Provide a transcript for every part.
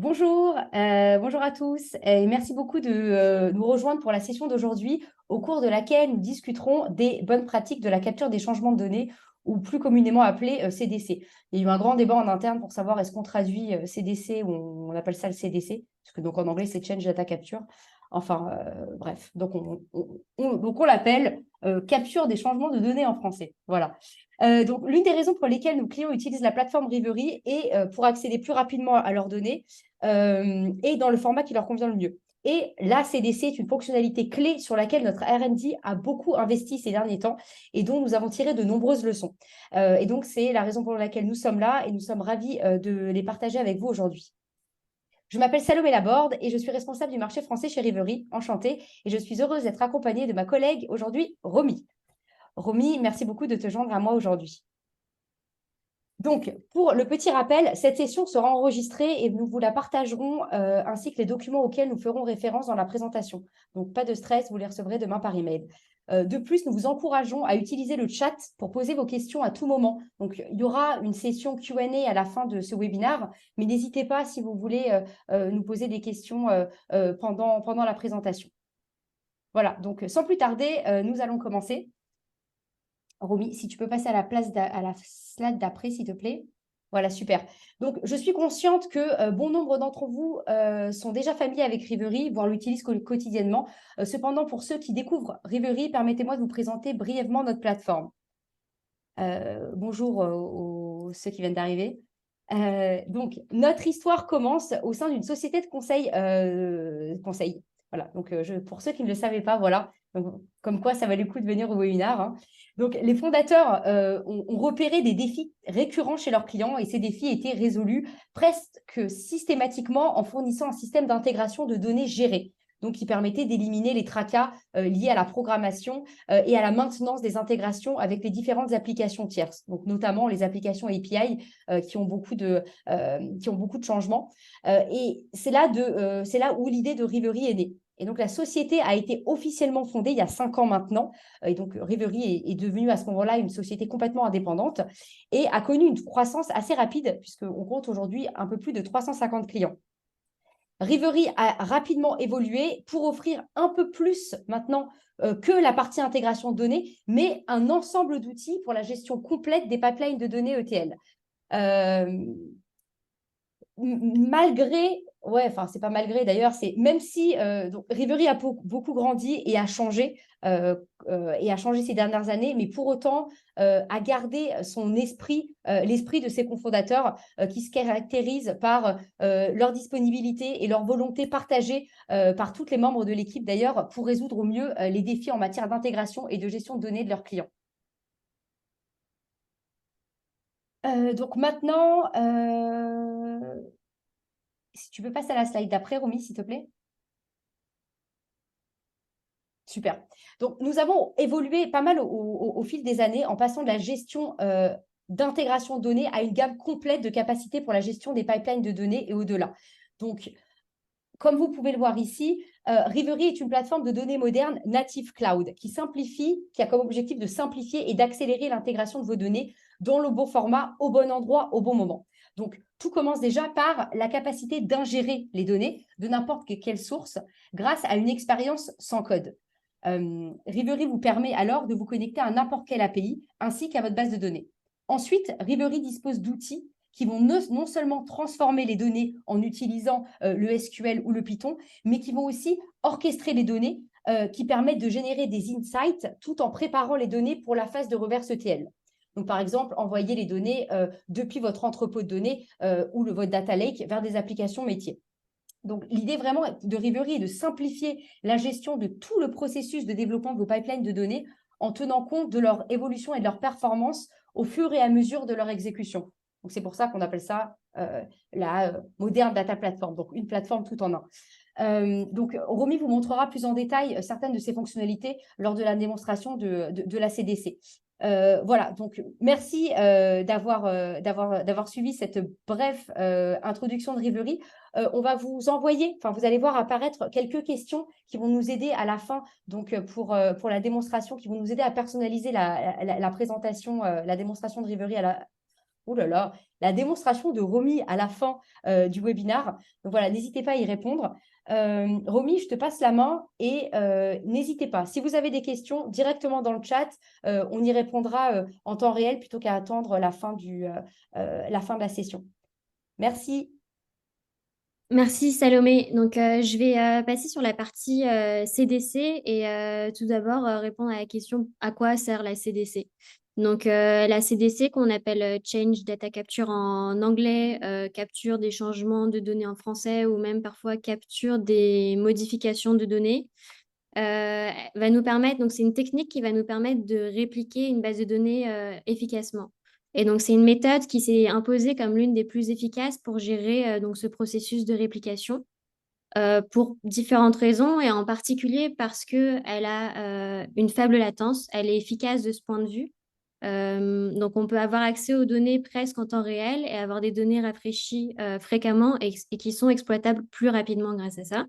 Bonjour à tous et merci beaucoup de nous rejoindre pour la session d'aujourd'hui au cours de laquelle nous discuterons des bonnes pratiques de la capture des changements de données ou plus communément appelé CDC. Il y a eu un grand débat en interne pour savoir est-ce qu'on traduit CDC ou on appelle ça le CDC, parce que donc en anglais c'est Change Data Capture. Enfin, bref, donc on l'appelle capture des changements de données en français. Voilà. Donc, l'une des raisons pour lesquelles nos clients utilisent la plateforme Reverie est pour accéder plus rapidement à leurs données et dans le format qui leur convient le mieux. Et la CDC est une fonctionnalité clé sur laquelle notre R&D a beaucoup investi ces derniers temps et dont nous avons tiré de nombreuses leçons. Et donc, c'est la raison pour laquelle nous sommes là et nous sommes ravis de les partager avec vous aujourd'hui. Je m'appelle Salomé Laborde et je suis responsable du marché français chez Reverie. Enchantée. Et je suis heureuse d'être accompagnée de ma collègue aujourd'hui, Romy. Romy, merci beaucoup de te joindre à moi aujourd'hui. Donc, pour le petit rappel, cette session sera enregistrée et nous vous la partagerons ainsi que les documents auxquels nous ferons référence dans la présentation. Donc, pas de stress, vous les recevrez demain par email. De plus, nous vous encourageons à utiliser le chat pour poser vos questions à tout moment. Donc, il y aura une session Q&A à la fin de ce webinaire, mais n'hésitez pas si vous voulez nous poser des questions pendant la présentation. Voilà, donc sans plus tarder, nous allons commencer. Romy, si tu peux passer à la slide d'après, s'il te plaît. Voilà, super. Donc, je suis consciente que bon nombre d'entre vous sont déjà familiers avec Reverie, voire l'utilisent quotidiennement. Cependant, pour ceux qui découvrent Reverie, permettez-moi de vous présenter brièvement notre plateforme. Bonjour aux ceux qui viennent d'arriver. Donc, notre histoire commence au sein d'une société de conseil. Voilà, donc pour ceux qui ne le savaient pas, voilà, donc, comme quoi ça valait le coup de venir au webinaire. Hein. Donc, les fondateurs ont repéré des défis récurrents chez leurs clients et ces défis étaient résolus presque systématiquement en fournissant un système d'intégration de données gérées, donc qui permettait d'éliminer les tracas liés à la programmation et à la maintenance des intégrations avec les différentes applications tierces, donc notamment les applications API qui ont beaucoup de changements. Et c'est là où l'idée de Reverie est née. Et donc, la société a été officiellement fondée il y a 5 ans maintenant. Et donc, Reverie est devenue à ce moment-là une société complètement indépendante et a connu une croissance assez rapide puisqu'on compte aujourd'hui un peu plus de 350 clients. Reverie a rapidement évolué pour offrir un peu plus maintenant que la partie intégration de données, mais un ensemble d'outils pour la gestion complète des pipelines de données ETL. Malgré, ouais, enfin, c'est pas malgré d'ailleurs, c'est même si donc, Reverie a beaucoup grandi et a changé ces dernières années, mais pour autant a gardé son esprit, l'esprit de ses cofondateurs qui se caractérise par leur disponibilité et leur volonté partagée par tous les membres de l'équipe d'ailleurs pour résoudre au mieux les défis en matière d'intégration et de gestion de données de leurs clients. Donc maintenant, si tu peux passer à la slide d'après, Romy, s'il te plaît. Super. Donc, nous avons évolué pas mal au fil des années en passant de la gestion d'intégration de données à une gamme complète de capacités pour la gestion des pipelines de données et au-delà. Donc, comme vous pouvez le voir ici, Reverie est une plateforme de données moderne native cloud qui a comme objectif de simplifier et d'accélérer l'intégration de vos données dans le bon format, au bon endroit, au bon moment. Donc, tout commence déjà par la capacité d'ingérer les données de n'importe quelle source grâce à une expérience sans code. Reverie vous permet alors de vous connecter à n'importe quelle API ainsi qu'à votre base de données. Ensuite, Reverie dispose d'outils qui vont non seulement transformer les données en utilisant le SQL ou le Python, mais qui vont aussi orchestrer les données qui permettent de générer des insights tout en préparant les données pour la phase de reverse ETL. Donc, par exemple, envoyer les données depuis votre entrepôt de données ou votre data lake vers des applications métiers. Donc, l'idée vraiment de Reverie est de simplifier la gestion de tout le processus de développement de vos pipelines de données en tenant compte de leur évolution et de leur performance au fur et à mesure de leur exécution. Donc, c'est pour ça qu'on appelle ça la moderne data platform, donc une plateforme tout en un. Donc, Romy vous montrera plus en détail certaines de ces fonctionnalités lors de la démonstration de la CDC. Voilà, donc merci d'avoir suivi cette brève introduction de Reverie. On va vous envoyer, enfin vous allez voir apparaître quelques questions qui vont nous aider à la fin, donc pour la démonstration, qui vont nous aider à personnaliser la présentation, la démonstration de Reverie oh là là, la démonstration de Romy à la fin du webinaire. Donc voilà, n'hésitez pas à y répondre. Romy, je te passe la main et n'hésitez pas. Si vous avez des questions directement dans le chat, on y répondra en temps réel plutôt qu'à attendre la fin de la session. Merci. Merci Salomé. Donc, je vais passer sur la partie CDC et tout d'abord répondre à la question à quoi sert la CDC. Donc, la CDC qu'on appelle Change Data Capture en anglais, capture des changements de données en français ou même parfois capture des modifications de données, va nous permettre, donc c'est une technique qui va nous permettre de répliquer une base de données efficacement. Et donc, c'est une méthode qui s'est imposée comme l'une des plus efficaces pour gérer donc ce processus de réplication pour différentes raisons et en particulier parce qu'elle a une faible latence, elle est efficace de ce point de vue. Donc, on peut avoir accès aux données presque en temps réel et avoir des données rafraîchies fréquemment et qui sont exploitables plus rapidement grâce à ça.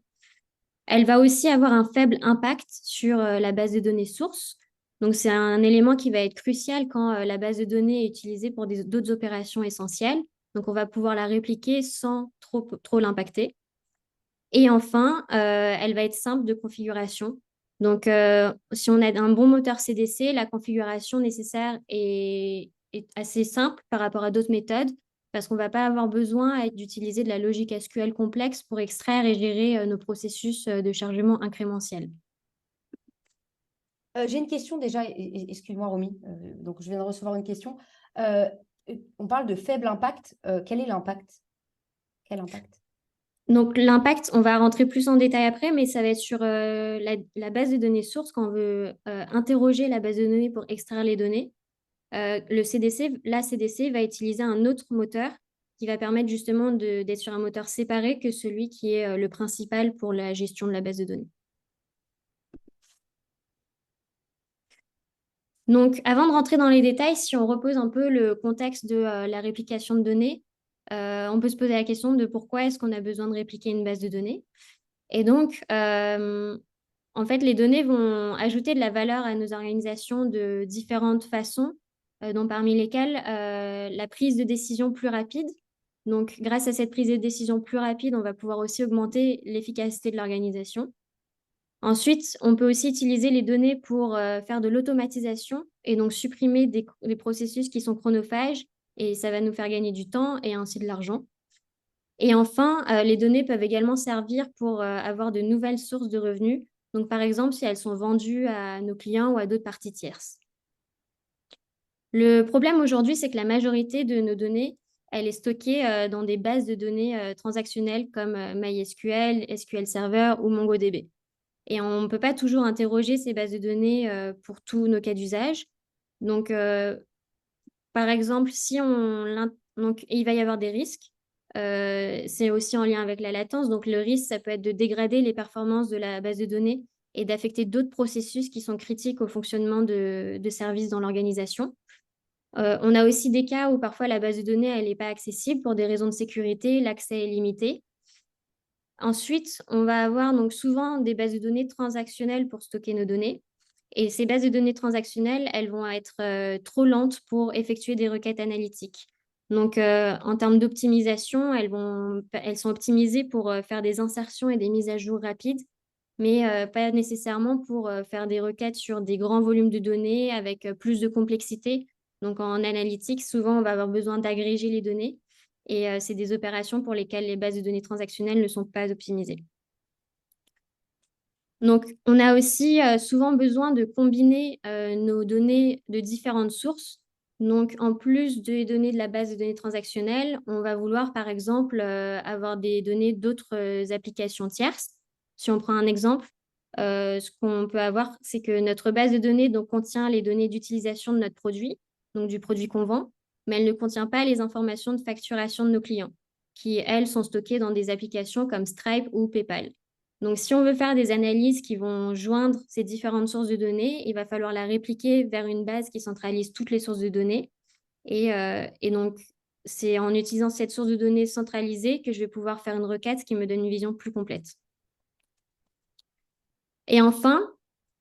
Elle va aussi avoir un faible impact sur la base de données source. Donc, c'est un élément qui va être crucial quand la base de données est utilisée pour d'autres opérations essentielles. Donc, on va pouvoir la répliquer sans trop l'impacter. Et enfin, elle va être simple de configuration. Donc, si on a un bon moteur CDC, la configuration nécessaire est assez simple par rapport à d'autres méthodes parce qu'on ne va pas avoir besoin d'utiliser de la logique SQL complexe pour extraire et gérer nos processus de chargement incrémentiel. J'ai une question déjà, excuse-moi Romy, donc je viens de recevoir une question. Euh, on parle de faible impact. Quel est l'impact? Quel impact? Donc, l'impact, on va rentrer plus en détail après, mais ça va être sur la base de données source quand on veut interroger la base de données pour extraire les données. La CDC va utiliser un autre moteur qui va permettre justement d'être sur un moteur séparé que celui qui est le principal pour la gestion de la base de données. Donc, avant de rentrer dans les détails, si on repose un peu le contexte de la réplication de données, on peut se poser la question de pourquoi est-ce qu'on a besoin de répliquer une base de données. Et donc, en fait, les données vont ajouter de la valeur à nos organisations de différentes façons, dont parmi lesquelles la prise de décision plus rapide. Donc, grâce à cette prise de décision plus rapide, on va pouvoir aussi augmenter l'efficacité de l'organisation. Ensuite, on peut aussi utiliser les données pour faire de l'automatisation et donc supprimer des processus qui sont chronophages et ça va nous faire gagner du temps et ainsi de l'argent. Et enfin, les données peuvent également servir pour avoir de nouvelles sources de revenus. Donc, par exemple, si elles sont vendues à nos clients ou à d'autres parties tierces. Le problème aujourd'hui, c'est que la majorité de nos données, elle est stockée dans des bases de données transactionnelles comme MySQL, SQL Server ou MongoDB. Et on ne peut pas toujours interroger ces bases de données pour tous nos cas d'usage. Donc, par exemple, donc, il va y avoir des risques. C'est aussi en lien avec la latence. Donc, le risque, ça peut être de dégrader les performances de la base de données et d'affecter d'autres processus qui sont critiques au fonctionnement de services dans l'organisation. On a aussi des cas où parfois la base de données, elle n'est pas accessible pour des raisons de sécurité, l'accès est limité. Ensuite, on va avoir donc souvent des bases de données transactionnelles pour stocker nos données. Et ces bases de données transactionnelles, elles vont être trop lentes pour effectuer des requêtes analytiques. Donc, en termes d'optimisation, elles sont optimisées pour faire des insertions et des mises à jour rapides, mais pas nécessairement pour faire des requêtes sur des grands volumes de données avec plus de complexité. Donc, en analytique, souvent, on va avoir besoin d'agréger les données. Et c'est des opérations pour lesquelles les bases de données transactionnelles ne sont pas optimisées. Donc, on a aussi souvent besoin de combiner nos données de différentes sources. Donc, en plus des données de la base de données transactionnelles, on va vouloir, par exemple, avoir des données d'autres applications tierces. Si on prend un exemple, ce qu'on peut avoir, c'est que notre base de données donc, contient les données d'utilisation de notre produit, donc du produit qu'on vend, mais elle ne contient pas les informations de facturation de nos clients, qui, elles, sont stockées dans des applications comme Stripe ou PayPal. Donc, si on veut faire des analyses qui vont joindre ces différentes sources de données, il va falloir la répliquer vers une base qui centralise toutes les sources de données. Et donc, c'est en utilisant cette source de données centralisée que je vais pouvoir faire une requête qui me donne une vision plus complète. Et enfin,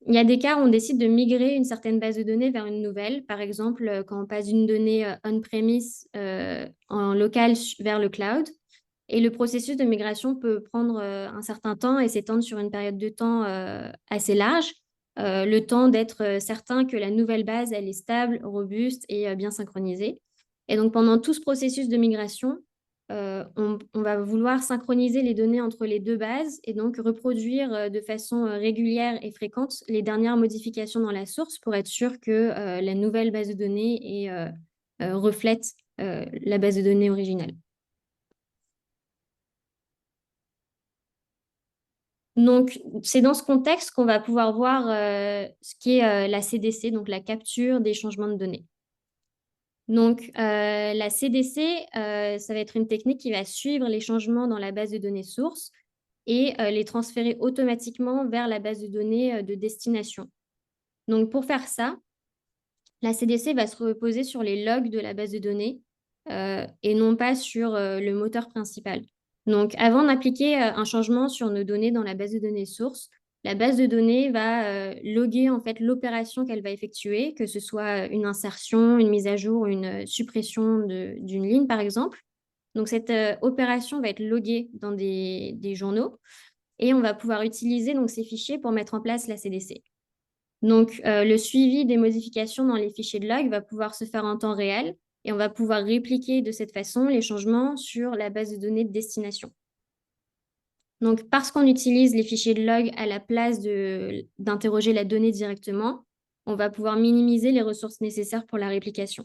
Il y a des cas où on décide de migrer une certaine base de données vers une nouvelle. Par exemple, quand on passe d'une donnée on-premise en local vers le cloud. Et le processus de migration peut prendre un certain temps et s'étendre sur une période de temps assez large. Le temps d'être certain que la nouvelle base, elle est stable, robuste et bien synchronisée. Et donc, pendant tout ce processus de migration, on va vouloir synchroniser les données entre les deux bases et donc reproduire de façon régulière et fréquente les dernières modifications dans la source pour être sûr que la nouvelle base de données reflète la base de données originale. Donc, c'est dans ce contexte qu'on va pouvoir voir ce qu'est la CDC, donc la capture des changements de données. Donc, la CDC, ça va être une technique qui va suivre les changements dans la base de données source et les transférer automatiquement vers la base de données de destination. Donc, pour faire ça, la CDC va se reposer sur les logs de la base de données et non pas sur le moteur principal. Donc, avant d'appliquer un changement sur nos données dans la base de données source, la base de données va loguer en fait l'opération qu'elle va effectuer, que ce soit une insertion, une mise à jour, une suppression d'une ligne, par exemple. Donc, cette opération va être loguée dans des journaux et on va pouvoir utiliser donc, ces fichiers pour mettre en place la CDC. Donc, le suivi des modifications dans les fichiers de log va pouvoir se faire en temps réel et on va pouvoir répliquer de cette façon les changements sur la base de données de destination. Donc, parce qu'on utilise les fichiers de log à la place d'interroger la donnée directement, on va pouvoir minimiser les ressources nécessaires pour la réplication.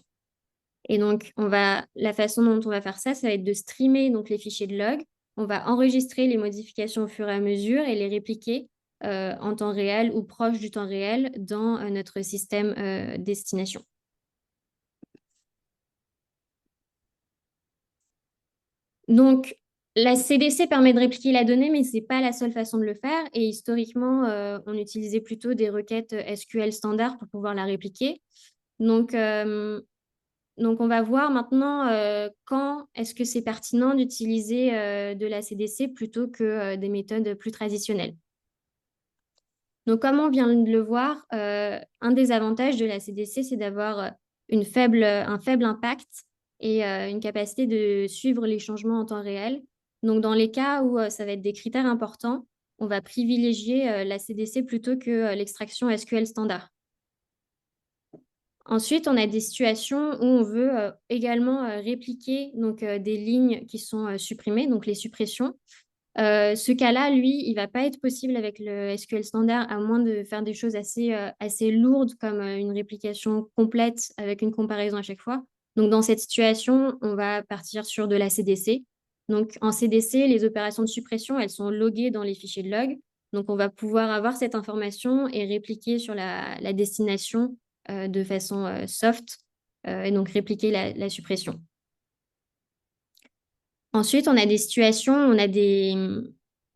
Et donc, la façon dont on va faire ça, ça va être de streamer donc, les fichiers de log. On va enregistrer les modifications au fur et à mesure et les répliquer en temps réel ou proche du temps réel dans notre système destination. Donc, la CDC permet de répliquer la donnée, mais ce n'est pas la seule façon de le faire. Et historiquement, on utilisait plutôt des requêtes SQL standards pour pouvoir la répliquer. Donc, on va voir maintenant quand est-ce que c'est pertinent d'utiliser de la CDC plutôt que des méthodes plus traditionnelles. Donc, comme on vient de le voir, un des avantages de la CDC, c'est d'avoir un faible impact et une capacité de suivre les changements en temps réel. Donc, dans les cas où ça va être des critères importants, on va privilégier la CDC plutôt que l'extraction SQL standard. Ensuite, on a des situations où on veut également répliquer donc, des lignes qui sont supprimées, donc les suppressions. Ce cas-là, lui, il ne va pas être possible avec le SQL standard, à moins de faire des choses assez lourdes comme une réplication complète avec une comparaison à chaque fois. Donc, dans cette situation, on va partir sur de la CDC. Donc, en CDC, les opérations de suppression, elles sont loguées dans les fichiers de log. Donc, on va pouvoir avoir cette information et répliquer sur la destination de façon soft et donc répliquer la suppression. Ensuite, on a des situations, on a des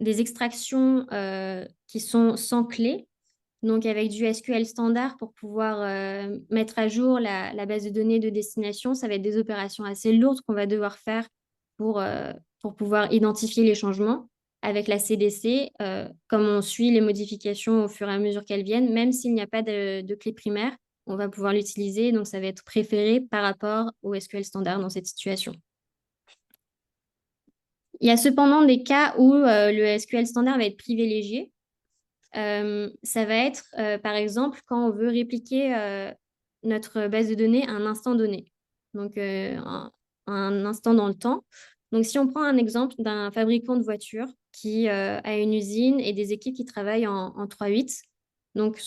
extractions qui sont sans clé, donc avec du SQL standard pour pouvoir mettre à jour la base de données de destination. Ça va être des opérations assez lourdes qu'on va devoir faire pour pouvoir identifier les changements. Avec la CDC, comme on suit les modifications au fur et à mesure qu'elles viennent, même s'il n'y a pas de clé primaire, on va pouvoir l'utiliser. Donc, ça va être préféré par rapport au SQL standard dans cette situation. Il y a cependant des cas où le SQL standard va être privilégié. Ça va être, par exemple, quand on veut répliquer notre base de données à un instant donné, donc un instant dans le temps. Donc, si on prend un exemple d'un fabricant de voitures qui a une usine et des équipes qui travaillent en 3-8. Donc,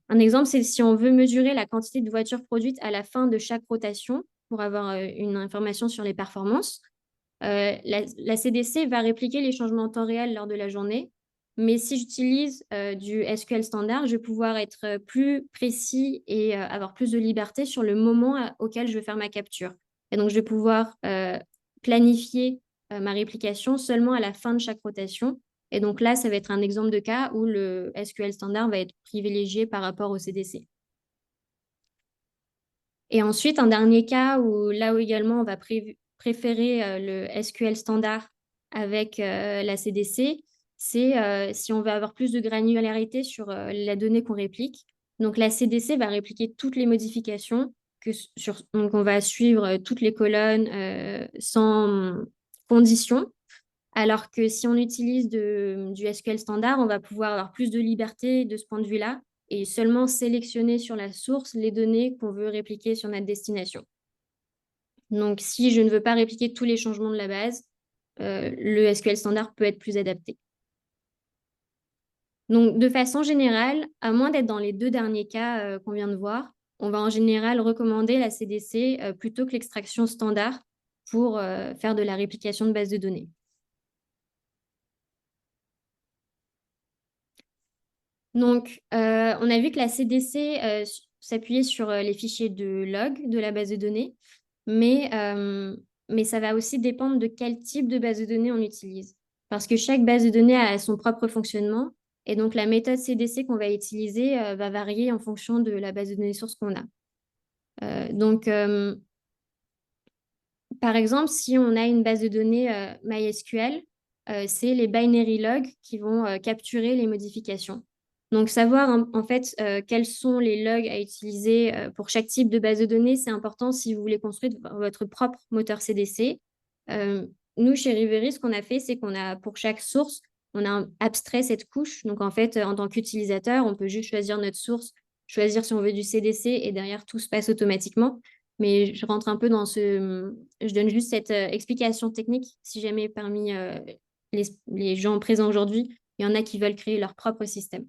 un exemple, c'est si on veut mesurer la quantité de voitures produites à la fin de chaque rotation pour avoir une information sur les performances. La CDC va répliquer les changements en temps réel lors de la journée. Mais si j'utilise du SQL standard, je vais pouvoir être plus précis et avoir plus de liberté sur le moment auquel je vais faire ma capture. Et donc, je vais pouvoir planifier ma réplication seulement à la fin de chaque rotation. Et donc là, ça va être un exemple de cas où le SQL standard va être privilégié par rapport au CDC. Et ensuite, un dernier cas où là où également on va préférer le SQL standard avec la CDC, c'est si on veut avoir plus de granularité sur la donnée qu'on réplique. Donc, la CDC va répliquer toutes les modifications, donc on va suivre toutes les colonnes sans condition. Alors que si on utilise du SQL standard, on va pouvoir avoir plus de liberté de ce point de vue-là et seulement sélectionner sur la source les données qu'on veut répliquer sur notre destination. Donc, si je ne veux pas répliquer tous les changements de la base, le SQL standard peut être plus adapté. Donc, de façon générale, à moins d'être dans les deux derniers cas qu'on vient de voir, on va en général recommander la CDC plutôt que l'extraction standard pour faire de la réplication de base de données. Donc, on a vu que la CDC s'appuyait sur les fichiers de log de la base de données, mais ça va aussi dépendre de quel type de base de données on utilise. Parce que chaque base de données a son propre fonctionnement, et donc la méthode CDC qu'on va utiliser va varier en fonction de la base de données source qu'on a. Donc, par exemple, si on a une base de données MySQL, c'est les binary logs qui vont capturer les modifications. Donc, savoir en fait quels sont les logs à utiliser pour chaque type de base de données, c'est important si vous voulez construire votre propre moteur CDC. Nous, chez Rivery, ce qu'on a fait, c'est qu'on a pour chaque source, on a abstrait cette couche. Donc, en fait, en tant qu'utilisateur, on peut juste choisir notre source, choisir si on veut du CDC et derrière, tout se passe automatiquement. Mais je rentre un peu dans je donne juste cette explication technique si jamais parmi les gens présents aujourd'hui, il y en a qui veulent créer leur propre système.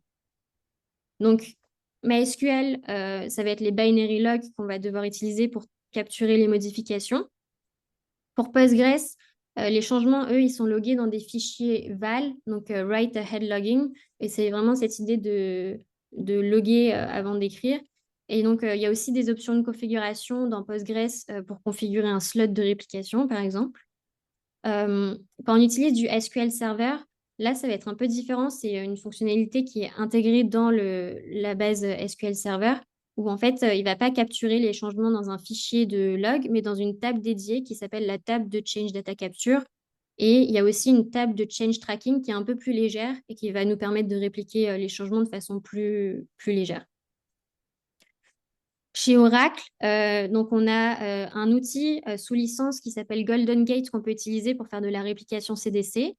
Donc, MySQL, ça va être les binary logs qu'on va devoir utiliser pour capturer les modifications. Pour Postgres, les changements, eux, ils sont logués dans des fichiers VAL, donc Write Ahead Logging. Et c'est vraiment cette idée de loguer avant d'écrire. Et donc, il y a aussi des options de configuration dans Postgres pour configurer un slot de réplication, par exemple. Quand on utilise du SQL Server, là, ça va être un peu différent. C'est une fonctionnalité qui est intégrée dans la base SQL Server, où en fait, il ne va pas capturer les changements dans un fichier de log, mais dans une table dédiée qui s'appelle la table de Change Data Capture. Et il y a aussi une table de Change Tracking qui est un peu plus légère et qui va nous permettre de répliquer les changements de façon plus légère. Chez Oracle, donc on a un outil sous licence qui s'appelle Golden Gate qu'on peut utiliser pour faire de la réplication CDC,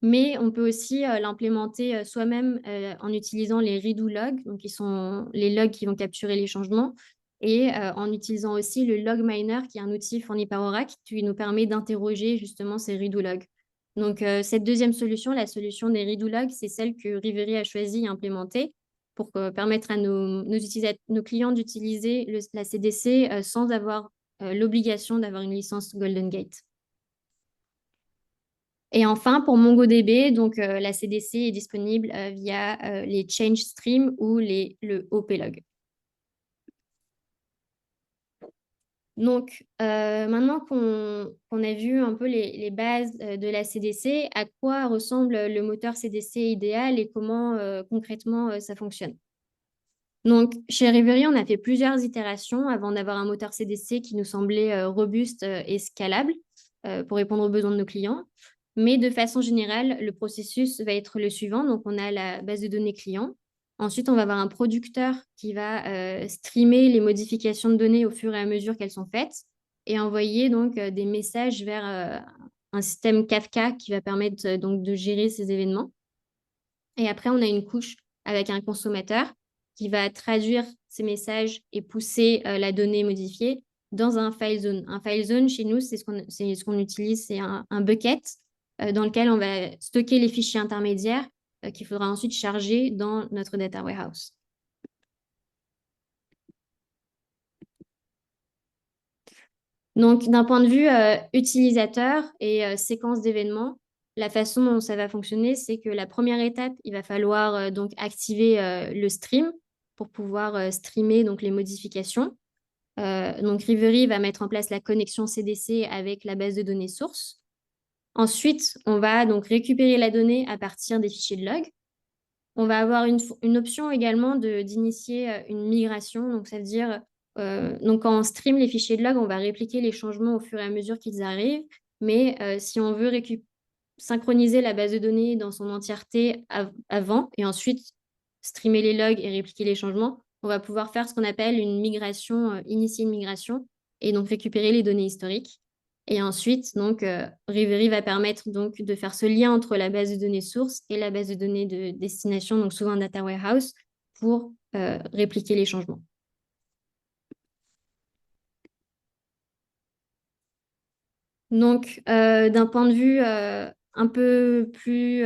mais on peut aussi l'implémenter soi-même en utilisant les redo logs, donc qui sont les logs qui vont capturer les changements, et en utilisant aussi le log miner, qui est un outil fourni par Oracle, qui nous permet d'interroger justement ces redo logs. Donc cette deuxième solution, la solution des redo logs, c'est celle que Rivery a choisie et implémentée pour permettre à nos clients d'utiliser la CDC sans avoir l'obligation d'avoir une licence Golden Gate. Et enfin, pour MongoDB, donc la CDC est disponible via les change streams ou le OPlog. Donc, maintenant qu'on a vu un peu les bases de la CDC, à quoi ressemble le moteur CDC idéal et comment concrètement ça fonctionne? Donc, chez Rivery, on a fait plusieurs itérations avant d'avoir un moteur CDC qui nous semblait robuste et scalable pour répondre aux besoins de nos clients. Mais de façon générale, le processus va être le suivant. Donc, on a la base de données client. Ensuite, on va avoir un producteur qui va streamer les modifications de données au fur et à mesure qu'elles sont faites et envoyer donc des messages vers un système Kafka qui va permettre donc de gérer ces événements. Et après, on a une couche avec un consommateur qui va traduire ces messages et pousser la donnée modifiée dans un file zone. Un file zone, chez nous, c'est ce qu'on utilise, c'est un bucket dans lequel on va stocker les fichiers intermédiaires qu'il faudra ensuite charger dans notre data warehouse. Donc, d'un point de vue utilisateur et séquence d'événements, la façon dont ça va fonctionner, c'est que la première étape, il va falloir donc activer le stream pour pouvoir streamer donc, les modifications. Donc, Rivery va mettre en place la connexion CDC avec la base de données source. Ensuite, on va donc récupérer la donnée à partir des fichiers de log. On va avoir une option également d'initier une migration. Donc, ça veut dire, donc quand on stream les fichiers de log, on va répliquer les changements au fur et à mesure qu'ils arrivent. Mais si on veut synchroniser la base de données dans son entièreté avant et ensuite streamer les logs et répliquer les changements, on va pouvoir faire ce qu'on appelle une migration, initier une migration et donc récupérer les données historiques. Et ensuite, donc, Reverie va permettre donc de faire ce lien entre la base de données source et la base de données de destination, donc souvent un data warehouse, pour répliquer les changements. Donc, d'un point de vue un peu plus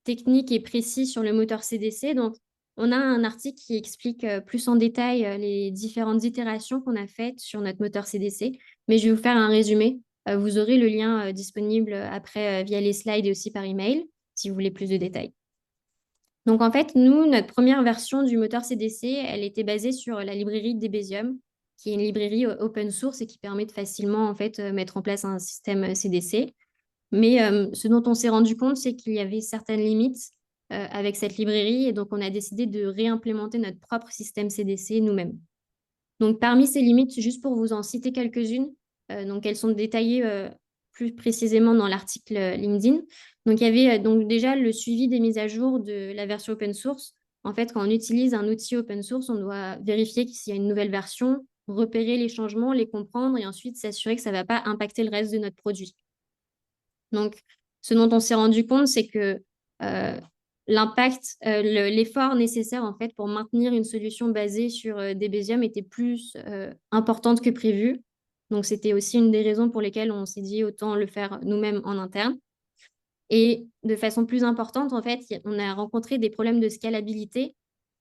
technique et précis sur le moteur CDC, donc, on a un article qui explique plus en détail les différentes itérations qu'on a faites sur notre moteur CDC, mais je vais vous faire un résumé. Vous aurez le lien disponible après via les slides et aussi par email si vous voulez plus de détails. Donc, en fait, nous, notre première version du moteur CDC, elle était basée sur la librairie Debezium, qui est une librairie open source et qui permet de facilement en fait, mettre en place un système CDC. Mais ce dont on s'est rendu compte, c'est qu'il y avait certaines limites avec cette librairie et donc on a décidé de réimplémenter notre propre système CDC nous-mêmes. Donc parmi ces limites, juste pour vous en citer quelques-unes, donc elles sont détaillées plus précisément dans l'article LinkedIn. Donc il y avait donc déjà le suivi des mises à jour de la version open source. En fait, quand on utilise un outil open source, on doit vérifier s'il y a une nouvelle version, repérer les changements, les comprendre et ensuite s'assurer que ça ne va pas impacter le reste de notre produit. Donc, ce dont on s'est rendu compte, c'est que l'impact, l'effort nécessaire en fait pour maintenir une solution basée sur Debezium était plus importante que prévu. Donc, c'était aussi une des raisons pour lesquelles on s'est dit autant le faire nous-mêmes en interne. Et de façon plus importante, en fait, on a rencontré des problèmes de scalabilité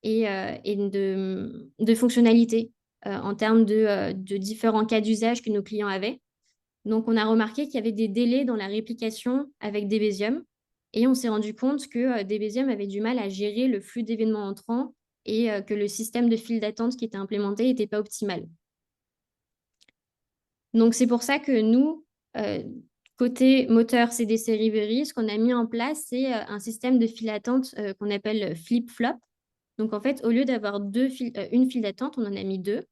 et de fonctionnalité en termes de différents cas d'usage que nos clients avaient. Donc, on a remarqué qu'il y avait des délais dans la réplication avec Debezium et on s'est rendu compte que Debezium avait du mal à gérer le flux d'événements entrants et que le système de file d'attente qui était implémenté n'était pas optimal. Donc, c'est pour ça que nous, côté moteur CDC Reverie, ce qu'on a mis en place, c'est un système de file d'attente qu'on appelle flip-flop. Donc, en fait, au lieu d'avoir une file d'attente, on en a mis deux.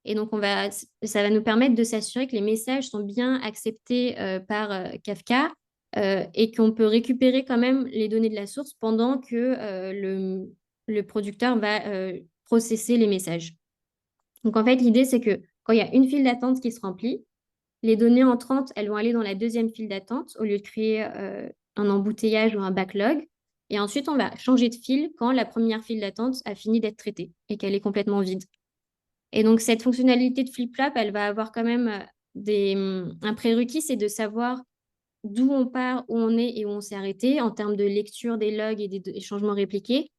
Et donc, ça va nous permettre de s'assurer que les messages sont bien acceptés par Kafka et qu'on peut récupérer quand même les données de la source pendant que le producteur va processer les messages. Donc, en fait, l'idée, c'est que quand il y a une file d'attente qui se remplit, les données entrantes, elles vont aller dans la deuxième file d'attente au lieu de créer un embouteillage ou un backlog. Et ensuite, on va changer de file quand la première file d'attente a fini d'être traitée et qu'elle est complètement vide. Et donc, cette fonctionnalité de flip-flop, elle va avoir quand même un prérequis, c'est de savoir d'où on part, où on est et où on s'est arrêté en termes de lecture des logs et des changements répliqués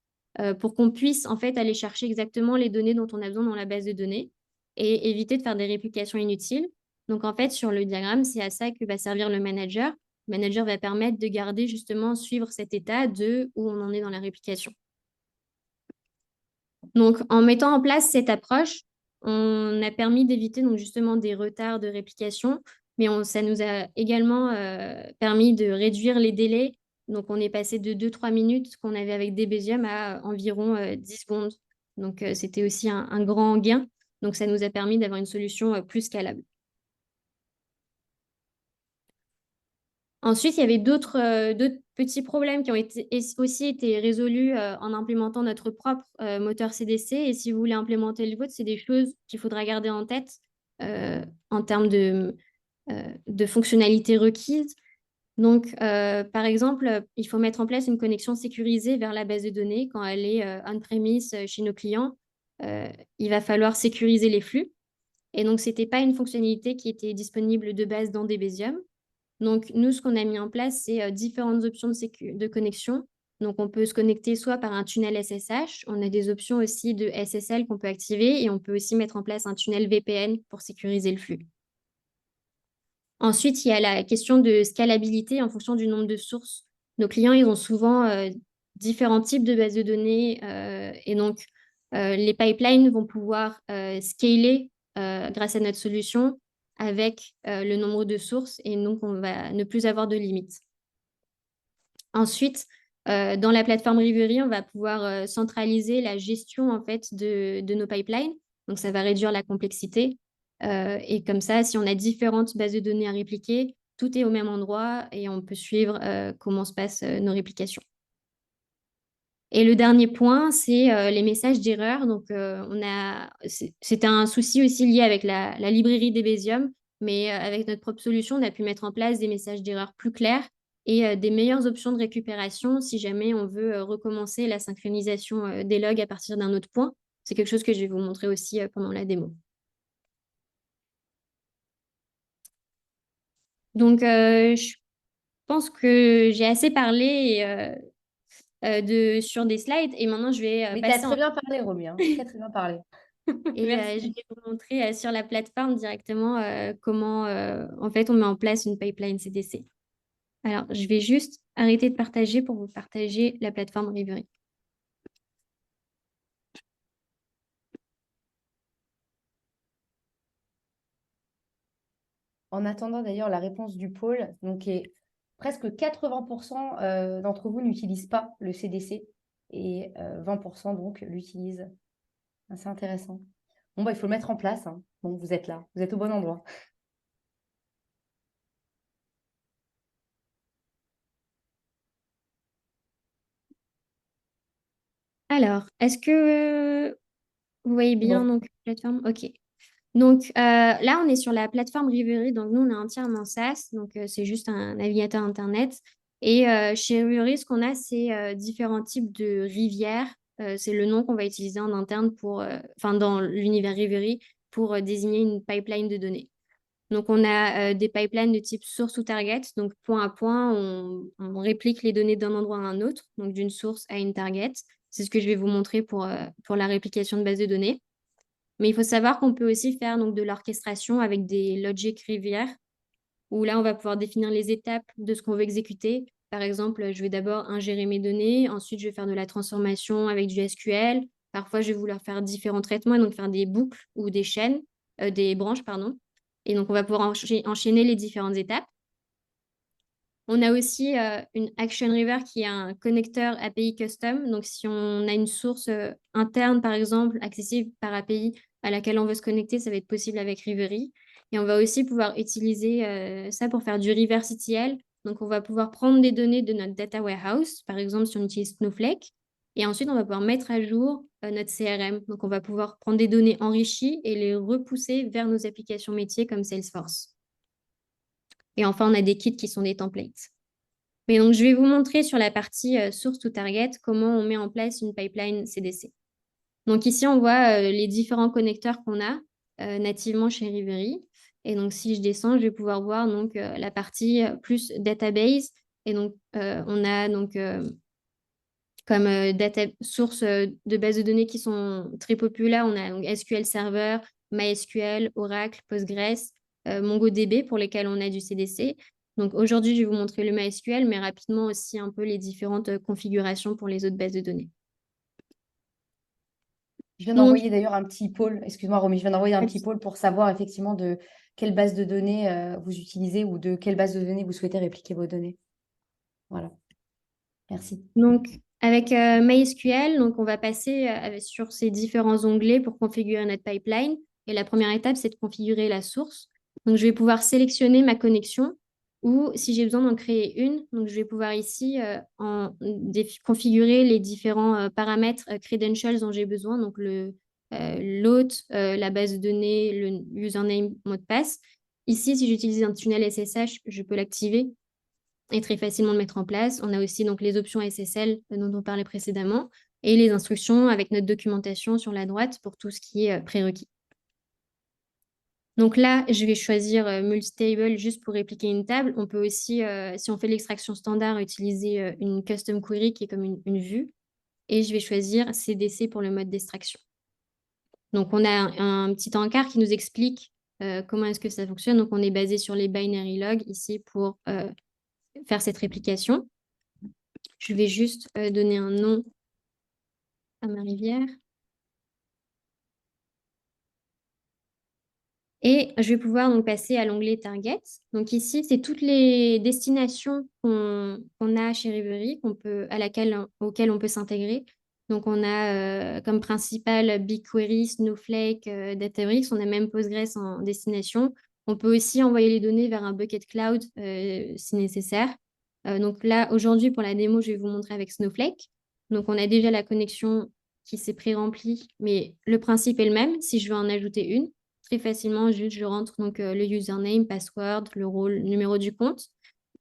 pour qu'on puisse en fait aller chercher exactement les données dont on a besoin dans la base de données et éviter de faire des réplications inutiles. Donc, en fait, sur le diagramme, c'est à ça que va servir le manager. Le manager va permettre de garder justement, suivre cet état de où on en est dans la réplication. Donc, en mettant en place cette approche, on a permis d'éviter donc justement des retards de réplication, mais ça nous a également permis de réduire les délais. Donc, on est passé de 2-3 minutes qu'on avait avec Debezium à environ 10 secondes. Donc, c'était aussi un grand gain. Donc, ça nous a permis d'avoir une solution plus scalable. Ensuite, il y avait d'autres petits problèmes qui ont aussi été résolus en implémentant notre propre moteur CDC. Et si vous voulez implémenter le vôtre, c'est des choses qu'il faudra garder en tête en termes de fonctionnalités requises. Donc, par exemple, il faut mettre en place une connexion sécurisée vers la base de données quand elle est on-premise chez nos clients. Il va falloir sécuriser les flux. Et donc, ce n'était pas une fonctionnalité qui était disponible de base dans Debezium. Donc, nous, ce qu'on a mis en place, c'est différentes options de connexion. Donc, on peut se connecter soit par un tunnel SSH, on a des options aussi de SSL qu'on peut activer et on peut aussi mettre en place un tunnel VPN pour sécuriser le flux. Ensuite, il y a la question de scalabilité en fonction du nombre de sources. Nos clients, ils ont souvent différents types de bases de données et donc les pipelines vont pouvoir scaler grâce à notre solution avec le nombre de sources et donc on va ne plus avoir de limites. Ensuite, dans la plateforme Reverie, on va pouvoir centraliser la gestion en fait de nos pipelines. Donc, ça va réduire la complexité. Et comme ça, si on a différentes bases de données à répliquer, tout est au même endroit et on peut suivre comment se passent nos réplications. Et le dernier point, c'est les messages d'erreur. Donc, c'était un souci aussi lié avec la librairie d'Ebesium, mais avec notre propre solution, on a pu mettre en place des messages d'erreur plus clairs et des meilleures options de récupération si jamais on veut recommencer la synchronisation des logs à partir d'un autre point. C'est quelque chose que je vais vous montrer aussi pendant la démo. Donc, je pense que j'ai assez parlé sur des slides et maintenant je vais Mais tu as passer très bien parlé, Romy, hein. Très, très bien parlé. et je Merci. vais vous montrer sur la plateforme directement comment en fait on met en place une pipeline CDC. Alors, je vais juste arrêter de partager pour vous partager la plateforme Rivery. En attendant d'ailleurs la réponse du pôle, donc presque 80% d'entre vous n'utilisent pas le CDC et 20% donc l'utilisent. C'est intéressant. Bon, bah, il faut le mettre en place, hein. Bon, vous êtes là, vous êtes au bon endroit. Alors, est-ce que vous voyez bien Bon, donc la plateforme? OK. Donc là, on est sur la plateforme Rivery. Donc nous, on est entièrement SaaS. Donc c'est juste un navigateur Internet. Et chez Rivery, ce qu'on a, c'est différents types de rivières. C'est le nom qu'on va utiliser en interne enfin dans l'univers Rivery pour désigner une pipeline de données. Donc on a des pipelines de type source ou target. Donc point à point, on réplique les données d'un endroit à un autre, donc d'une source à une target. C'est ce que je vais vous montrer pour la réplication de base de données. Mais il faut savoir qu'on peut aussi faire donc, de l'orchestration avec des logic rivières, où là, on va pouvoir définir les étapes de ce qu'on veut exécuter. Par exemple, je vais d'abord ingérer mes données, ensuite je vais faire de la transformation avec du SQL. Parfois, je vais vouloir faire différents traitements, et donc faire des boucles ou des chaînes, des branches, pardon. Et donc, on va pouvoir enchaîner les différentes étapes. On a aussi une Action River qui est un connecteur API custom. Donc, si on a une source interne, par exemple, accessible par API à laquelle on veut se connecter, ça va être possible avec Rivery. Et on va aussi pouvoir utiliser ça pour faire du reverse ETL. Donc, on va pouvoir prendre des données de notre data warehouse, par exemple, si on utilise Snowflake. Et ensuite, on va pouvoir mettre à jour notre CRM. Donc, on va pouvoir prendre des données enrichies et les repousser vers nos applications métiers comme Salesforce. Et enfin, on a des kits qui sont des templates. Mais donc, je vais vous montrer sur la partie source to target comment on met en place une pipeline CDC. Donc ici, on voit les différents connecteurs qu'on a nativement chez Rivery. Et donc, si je descends, je vais pouvoir voir donc, la partie plus database. Et donc, on a donc comme data sources de bases de données qui sont très populaires. On a donc SQL Server, MySQL, Oracle, Postgres, MongoDB pour lesquels on a du CDC. Donc aujourd'hui, je vais vous montrer le MySQL, mais rapidement aussi un peu les différentes configurations pour les autres bases de données. je viens Donc, d'envoyer d'ailleurs un petit pôle, excuse-moi Romy, je viens d'envoyer un petit pôle pour savoir effectivement de quelle base de données vous utilisez ou de quelle base de données vous souhaitez répliquer vos données. Voilà, merci. donc, avec MySQL, donc on va passer sur ces différents onglets pour configurer notre pipeline. Et la première étape, c'est de configurer la source. Donc, je vais pouvoir sélectionner ma connexion ou si j'ai besoin d'en créer une, donc je vais pouvoir ici configurer les différents paramètres credentials dont j'ai besoin, donc l'hôte, la base de données, le username, mot de passe. Ici, si j'utilise un tunnel SSH, je peux l'activer et très facilement le mettre en place. On a aussi donc les options SSL dont on parlait précédemment et les instructions avec notre documentation sur la droite pour tout ce qui est prérequis. Donc là, je vais choisir multi-table juste pour répliquer une table. On peut aussi, si on fait l'extraction standard, utiliser une custom query qui est comme une vue. Et je vais choisir CDC pour le mode d'extraction. Donc on a un petit encart qui nous explique comment est-ce que ça fonctionne. Donc on est basé sur les binary logs ici pour faire cette réplication. Je vais juste donner un nom à ma rivière. Et je vais pouvoir donc passer à l'onglet Target. Donc ici, c'est toutes les destinations qu'on a chez Rivery, auxquelles on peut s'intégrer. Donc on a comme principal BigQuery, Snowflake, Databricks. On a même Postgres en destination. On peut aussi envoyer les données vers un bucket cloud si nécessaire. Donc là, aujourd'hui, pour la démo, je vais vous montrer avec Snowflake. Donc, on a déjà la connexion qui s'est pré-remplie, mais le principe est le même. Si je veux en ajouter une, très facilement, juste je rentre donc, le username, password, le rôle, le numéro du compte.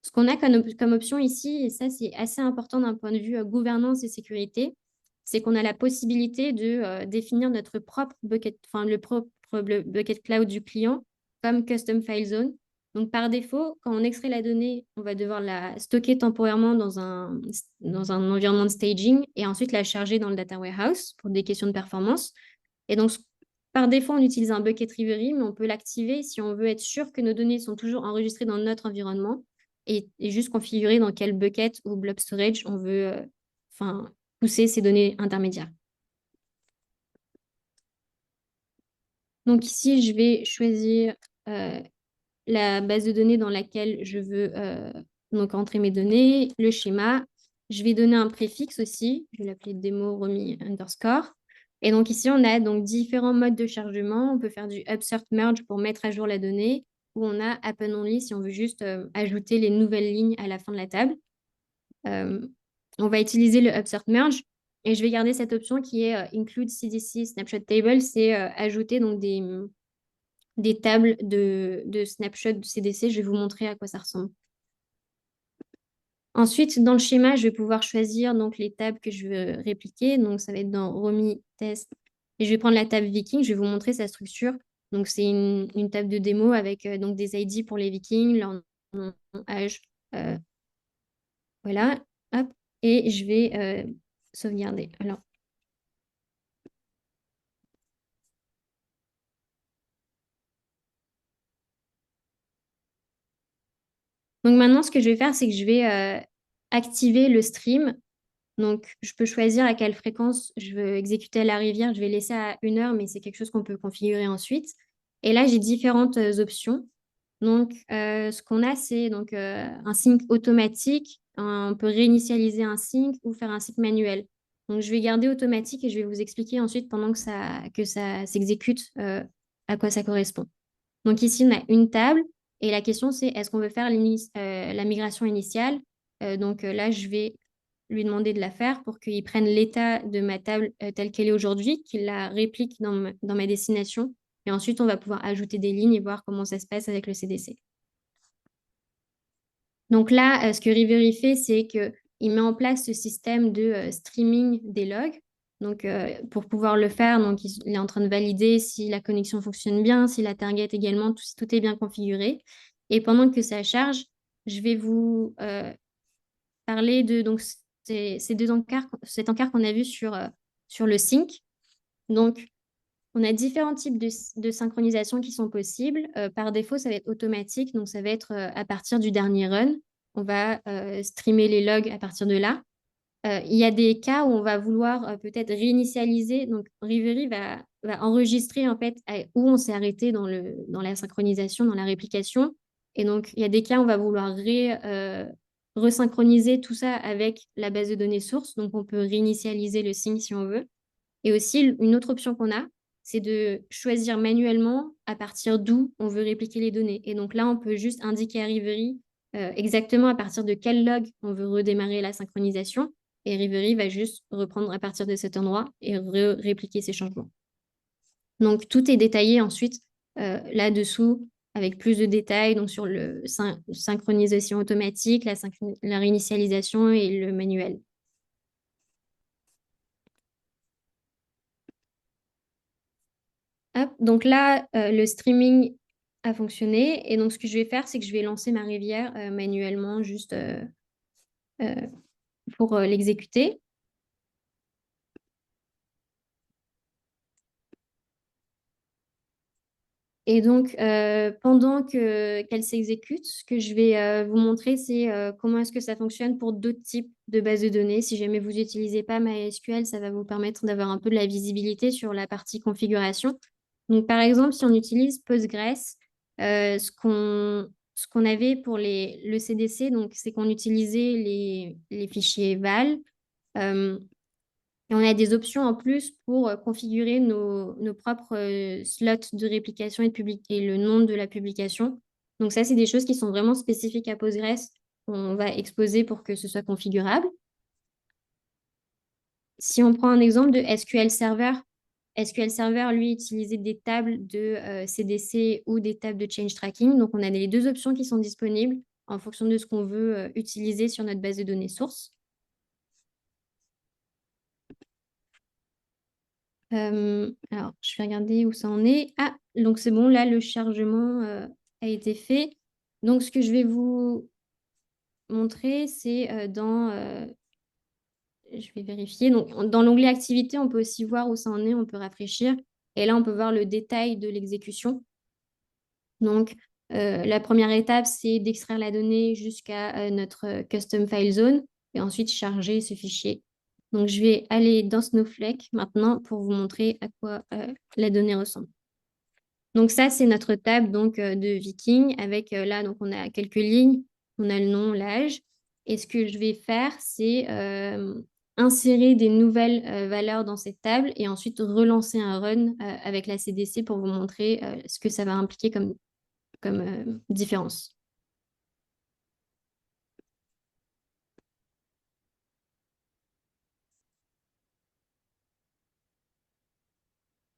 Ce qu'on a comme option ici, et ça c'est assez important d'un point de vue gouvernance et sécurité, c'est qu'on a la possibilité de définir notre propre bucket, enfin le propre bucket cloud du client comme custom file zone. Donc par défaut, quand on extrait la donnée, on va devoir la stocker temporairement dans un environnement de staging et ensuite la charger dans le data warehouse pour des questions de performance. Et donc par défaut, on utilise un bucket Reverie, mais on peut l'activer si on veut être sûr que nos données sont toujours enregistrées dans notre environnement et juste configurer dans quel bucket ou blob storage on veut pousser ces données intermédiaires. Donc ici, je vais choisir la base de données dans laquelle je veux donc entrer mes données, le schéma. Je vais donner un préfixe aussi. Je vais l'appeler démo remis underscore. Et donc ici, on a donc différents modes de chargement. On peut faire du upsert merge pour mettre à jour la donnée, ou on a append only si on veut juste ajouter les nouvelles lignes à la fin de la table. On va utiliser le upsert merge et je vais garder cette option qui est include CDC snapshot table, c'est ajouter donc des tables de snapshot de CDC. Je vais vous montrer à quoi ça ressemble. Ensuite, dans le schéma, je vais pouvoir choisir donc les tables que je veux répliquer. Donc, ça va être dans remis test. Et je vais prendre la table Viking. Je vais vous montrer sa structure. Donc, c'est une table de démo avec donc des ID pour les Vikings, leur nom, âge. Voilà. Hop. Et je vais sauvegarder. Alors, donc maintenant, ce que je vais faire, c'est que je vais activer le stream. Donc, je peux choisir à quelle fréquence je veux exécuter à la rivière. Je vais laisser à 1 heure, mais c'est quelque chose qu'on peut configurer ensuite. Et là, j'ai différentes options. Donc, ce qu'on a, c'est donc un sync automatique. On peut réinitialiser un sync ou faire un sync manuel. Donc, je vais garder automatique et je vais vous expliquer ensuite pendant que ça s'exécute à quoi ça correspond. Donc, ici, on a une table et la question, c'est est-ce qu'on veut faire la migration initiale? Donc, là, je vais lui demander de la faire pour qu'il prenne l'état de ma table telle qu'elle est aujourd'hui, qu'il la réplique dans ma destination. Et ensuite, on va pouvoir ajouter des lignes et voir comment ça se passe avec le CDC. Donc là, ce que Rivery fait, c'est qu'il met en place ce système de streaming des logs. Donc, pour pouvoir le faire, donc, il est en train de valider si la connexion fonctionne bien, si la target également, si tout est bien configuré. Et pendant que ça charge, je vais vous parler de donc, cet encart qu'on a vu sur le sync. Donc, on a différents types de synchronisation qui sont possibles. Par défaut, ça va être automatique, donc ça va être à partir du dernier run. On va streamer les logs à partir de là. Il y a des cas où on va vouloir peut-être réinitialiser. Donc, Rivery va enregistrer en fait où on s'est arrêté dans la synchronisation, dans la réplication. Et donc, il y a des cas où on va vouloir resynchroniser tout ça avec la base de données source. Donc, on peut réinitialiser le sync si on veut. Et aussi, une autre option qu'on a, c'est de choisir manuellement à partir d'où on veut répliquer les données. Et donc là, on peut juste indiquer à Rivery exactement à partir de quel log on veut redémarrer la synchronisation. Et Rivery va juste reprendre à partir de cet endroit et répliquer ces changements. Donc, tout est détaillé ensuite là-dessous avec plus de détails donc sur le synchronisation automatique, la réinitialisation et le manuel. Hop, donc là, le streaming a fonctionné. Et donc, ce que je vais faire, c'est que je vais lancer ma rivière manuellement juste pour l'exécuter. Et donc, pendant qu'elle s'exécute, ce que je vais vous montrer, c'est comment est-ce que ça fonctionne pour d'autres types de bases de données. Si jamais vous n'utilisez pas MySQL, ça va vous permettre d'avoir un peu de la visibilité sur la partie configuration. Donc, par exemple, si on utilise Postgres, ce qu'on avait pour le CDC, donc, c'est qu'on utilisait les fichiers val. Et on a des options en plus pour configurer nos propres slots de réplication et le nom de la publication. Donc ça, c'est des choses qui sont vraiment spécifiques à Postgres qu'on va exposer pour que ce soit configurable. Si on prend un exemple de SQL Server, lui, utilisait des tables de CDC ou des tables de change tracking. Donc, on a les deux options qui sont disponibles en fonction de ce qu'on veut utiliser sur notre base de données source. Alors, je vais regarder où ça en est. Ah, donc c'est bon, là, le chargement a été fait. Donc, ce que je vais vous montrer, c'est je vais vérifier. Donc, dans l'onglet activité, on peut aussi voir où ça en est, on peut rafraîchir. Et là, on peut voir le détail de l'exécution. Donc, la première étape, c'est d'extraire la donnée jusqu'à notre custom file zone et ensuite charger ce fichier. Donc, je vais aller dans Snowflake maintenant pour vous montrer à quoi la donnée ressemble. Donc, ça, c'est notre table de Viking avec là, donc on a quelques lignes, on a le nom, l'âge. Et ce que je vais faire, c'est insérer des nouvelles valeurs dans cette table et ensuite relancer un run avec la CDC pour vous montrer ce que ça va impliquer comme différence.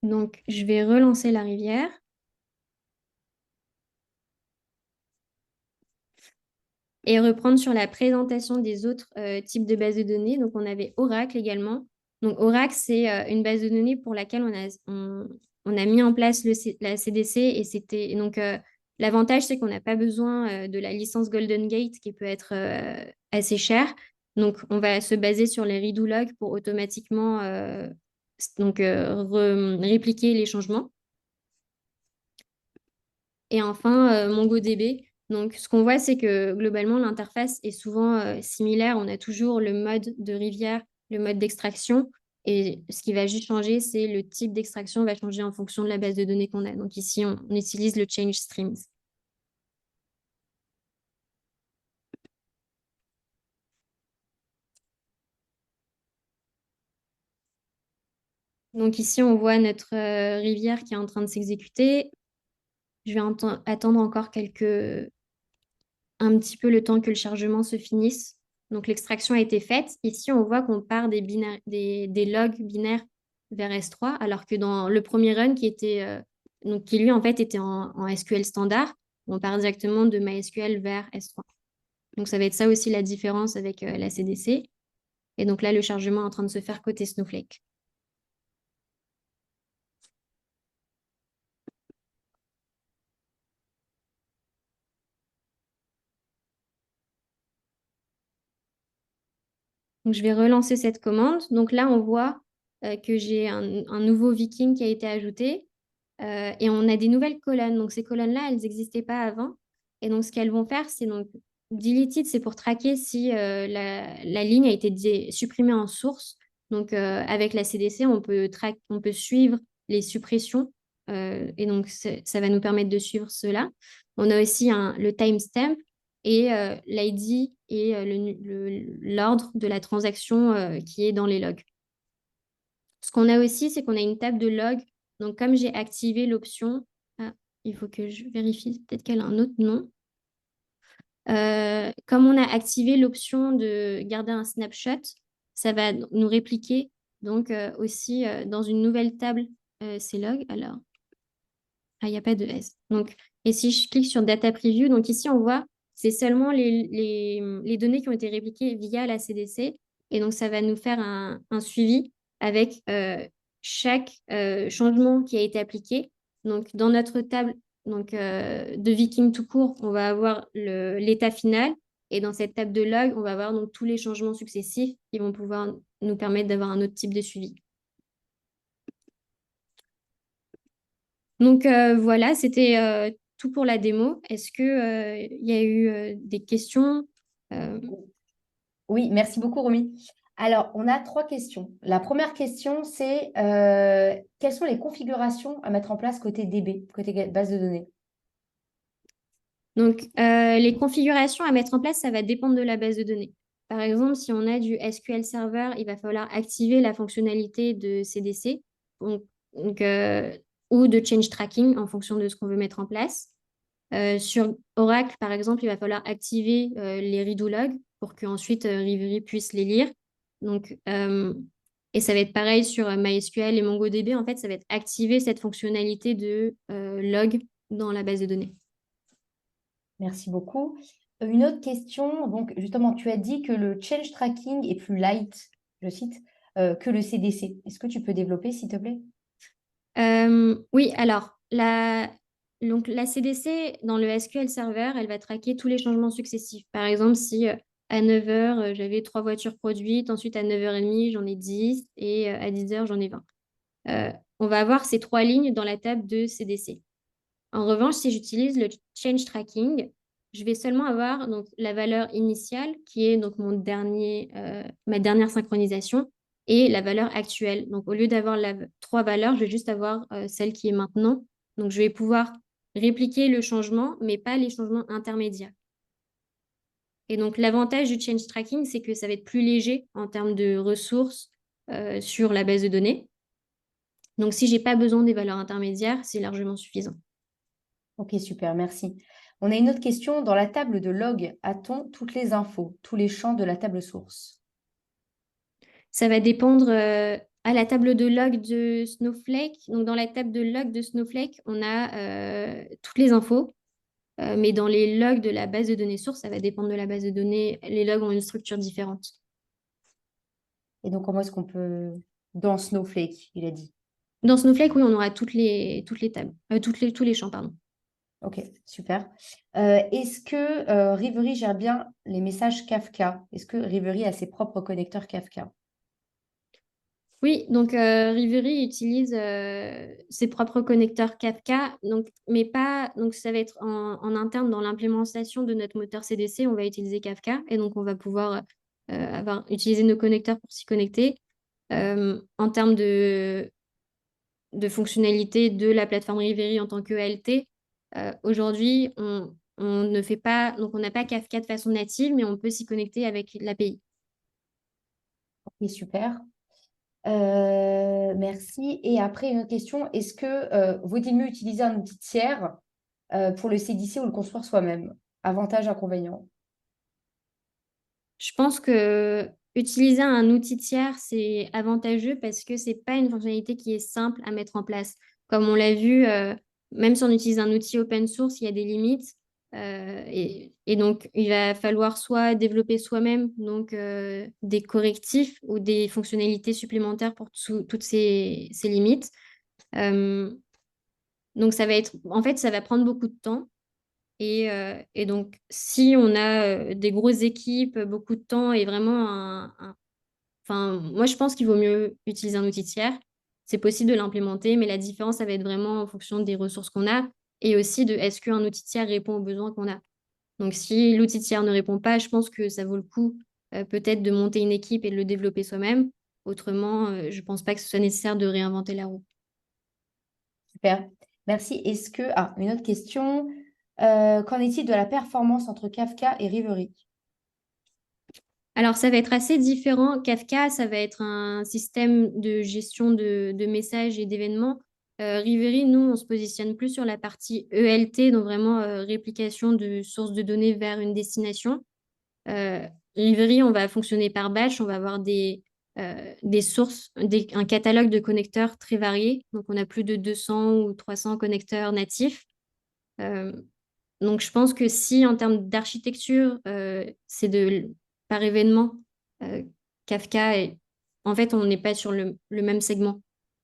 Donc, je vais relancer la rivière. Et reprendre sur la présentation des autres types de bases de données. Donc, on avait Oracle également. Donc, Oracle, c'est une base de données pour laquelle on a mis en place la CDC. Et c'était donc l'avantage, c'est qu'on n'a pas besoin de la licence Golden Gate qui peut être assez chère. Donc, on va se baser sur les redo logs pour automatiquement répliquer les changements. Et enfin, MongoDB. Donc, ce qu'on voit, c'est que globalement, l'interface est souvent similaire. On a toujours le mode de rivière, le mode d'extraction. Et ce qui va juste changer, c'est le type d'extraction va changer en fonction de la base de données qu'on a. Donc ici, on utilise le change streams. Donc ici, on voit notre rivière qui est en train de s'exécuter. Je vais attendre encore un petit peu le temps que le chargement se finisse. Donc l'extraction a été faite. Ici, on voit qu'on part des logs binaires vers S3, alors que dans le premier run qui lui en fait était en SQL standard, on part directement de MySQL vers S3. Donc ça va être ça aussi la différence avec la CDC. Et donc là, le chargement est en train de se faire côté Snowflake. Donc, je vais relancer cette commande. Donc là, on voit que j'ai un nouveau Viking qui a été ajouté et on a des nouvelles colonnes. Donc, ces colonnes-là, elles n'existaient pas avant. Et donc, ce qu'elles vont faire, c'est donc deleted, c'est pour traquer si la ligne a été supprimée en source. Donc, avec la CDC, on peut suivre les suppressions et donc ça va nous permettre de suivre cela. On a aussi le timestamp et l'ID et l'ordre de la transaction qui est dans les logs. Ce qu'on a aussi, c'est qu'on a une table de logs. Donc, comme j'ai activé l'option, il faut que je vérifie, peut-être qu'elle a un autre nom. Comme on a activé l'option de garder un snapshot, ça va nous répliquer donc aussi dans une nouvelle table ces logs. Alors, il n'y a pas de S. Donc, et si je clique sur Data Preview, donc ici, on voit, c'est seulement les données qui ont été répliquées via la CDC. Et donc, ça va nous faire un suivi avec chaque changement qui a été appliqué. Donc, dans notre table de Viking tout court, on va avoir l'état final. Et dans cette table de log, on va avoir donc tous les changements successifs qui vont pouvoir nous permettre d'avoir un autre type de suivi. Donc voilà, c'était tout pour la démo. Est-ce que il y a eu des questions? Euh, Oui, merci beaucoup, Romy. Alors, on a trois questions. La première question, c'est quelles sont les configurations à mettre en place côté DB, côté base de données? donc les configurations à mettre en place, ça va dépendre de la base de données. Par exemple, si on a du SQL Server, il va falloir activer la fonctionnalité de CDC donc, donc, ou de change tracking en fonction de ce qu'on veut mettre en place. Sur Oracle, par exemple, il va falloir activer les redo logs pour qu'ensuite Rivery puisse les lire. Donc, et ça va être pareil sur MySQL et MongoDB. En fait, ça va être activer cette fonctionnalité de log dans la base de données. Merci beaucoup. Une autre question, donc justement, tu as dit que le change tracking est plus light, je cite, que le CDC. Est-ce que tu peux développer, s'il te plaît? Oui, alors donc, la CDC dans le SQL Server, elle va traquer tous les changements successifs. Par exemple, si à 9 heures, j'avais 3 voitures produites, ensuite à 9h30, j'en ai 10 et à 10 heures, j'en ai 20. On va avoir ces 3 lignes dans la table de CDC. En revanche, si j'utilise le change tracking, je vais seulement avoir donc, la valeur initiale, qui est donc ma dernière synchronisation, et la valeur actuelle. Donc, au lieu d'avoir 3 valeurs, je vais juste avoir celle qui est maintenant. Donc, je vais pouvoir répliquer le changement, mais pas les changements intermédiaires. Et donc, l'avantage du change tracking, c'est que ça va être plus léger en termes de ressources sur la base de données. Donc, si je n'ai pas besoin des valeurs intermédiaires, c'est largement suffisant. Ok, super, merci. On a une autre question. Dans la table de log, a-t-on toutes les infos, tous les champs de la table source? Ça va dépendre à la table de log de Snowflake. Donc, dans la table de log de Snowflake, on a toutes les infos. Mais dans les logs de la base de données source, ça va dépendre de la base de données. Les logs ont une structure différente. Et donc, comment est-ce qu'on peut... Dans Snowflake, il a dit. Dans Snowflake, oui, on aura toutes les tables, tous les champs, pardon. Ok, super. Est-ce que Rivery gère bien les messages Kafka? Est-ce que Rivery a ses propres connecteurs Kafka? Oui, donc Rivery utilise ses propres connecteurs Kafka, donc, mais pas, donc ça va être en interne dans l'implémentation de notre moteur CDC, on va utiliser Kafka et donc on va pouvoir utiliser nos connecteurs pour s'y connecter. En termes de fonctionnalité de la plateforme Rivery en tant que ELT, aujourd'hui on ne fait pas, donc on n'a pas Kafka de façon native, mais on peut s'y connecter avec l'API. Ok, super. Merci. Et après, une autre question. Est-ce que vaut-il mieux utiliser un outil tiers pour le CDC ou le construire soi-même? Avantages, inconvénients. Je pense que utiliser un outil tiers, c'est avantageux parce que c'est pas une fonctionnalité qui est simple à mettre en place. Comme on l'a vu, même si on utilise un outil open source, il y a des limites. Et donc, il va falloir soit développer soi-même donc, des correctifs ou des fonctionnalités supplémentaires pour toutes ces limites. Euh, donc, en fait, ça va prendre beaucoup de temps. Et donc, si on a des grosses équipes, beaucoup de temps et vraiment enfin, moi, je pense qu'il vaut mieux utiliser un outil tiers. C'est possible de l'implémenter, mais la différence, ça va être vraiment en fonction des ressources qu'on a et aussi de est-ce qu'un outil tiers répond aux besoins qu'on a. Donc, si l'outil tiers ne répond pas, je pense que ça vaut le coup peut-être de monter une équipe et de le développer soi-même. Autrement, je ne pense pas que ce soit nécessaire de réinventer la roue. Super. Merci. Est-ce que... Ah, une autre question. Qu'en est-il de la performance entre Kafka et Rivery? Alors, ça va être assez différent. Kafka, ça va être un système de gestion de messages et d'événements. Rivery, nous, on se positionne plus sur la partie ELT, donc vraiment réplication de sources de données vers une destination. Euh, Rivery, on va fonctionner par batch, on va avoir des sources, un catalogue de connecteurs très variés. Donc, on a plus de 200 ou 300 connecteurs natifs. Euh, donc, je pense que si en termes d'architecture, c'est par événement, euh, Kafka, en fait, on n'est pas sur le même segment.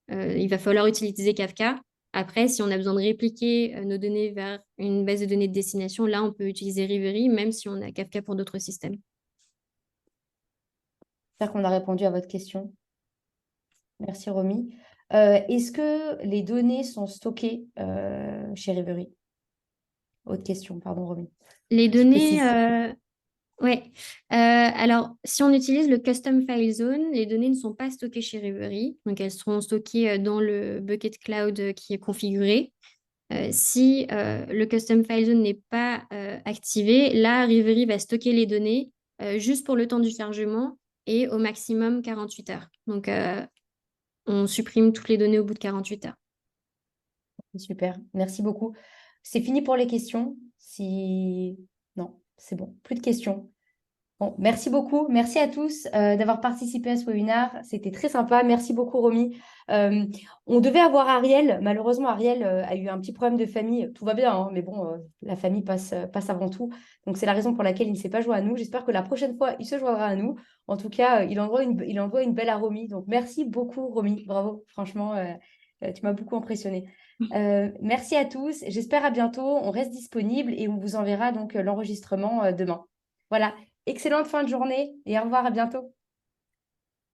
Il va falloir utiliser Kafka. Après, si on a besoin de répliquer nos données vers une base de données de destination, là, on peut utiliser Rivery, même si on a Kafka pour d'autres systèmes. J'espère qu'on a répondu à votre question. Merci, Romy. Est-ce que les données sont stockées chez Rivery? Autre question, pardon, Romy. Les Je données, précise. ouais. Alors, si on utilise le Custom File Zone, les données ne sont pas stockées chez Rivery. Donc, elles seront stockées dans le bucket cloud qui est configuré. Si le Custom File Zone n'est pas activé, là, Rivery va stocker les données juste pour le temps du chargement et au maximum 48 heures. Donc, on supprime toutes les données au bout de 48 heures. Super, merci beaucoup. C'est fini pour les questions. Si... Non, c'est bon, plus de questions. Bon, merci beaucoup. Merci à tous d'avoir participé à ce webinaire. C'était très sympa. Merci beaucoup, Romy. Euh, on devait avoir Ariel. Malheureusement, Ariel a eu un petit problème de famille. Tout va bien, hein, mais bon, la famille passe avant tout. Donc, c'est la raison pour laquelle il ne s'est pas joint à nous. J'espère que la prochaine fois, il se joindra à nous. En tout cas, il envoie une belle à Romy. Donc, merci beaucoup, Romy. Bravo. Franchement, tu m'as beaucoup impressionné. Merci à tous. J'espère à bientôt. On reste disponible et on vous enverra donc l'enregistrement demain. Voilà. Excellente fin de journée et au revoir, à bientôt.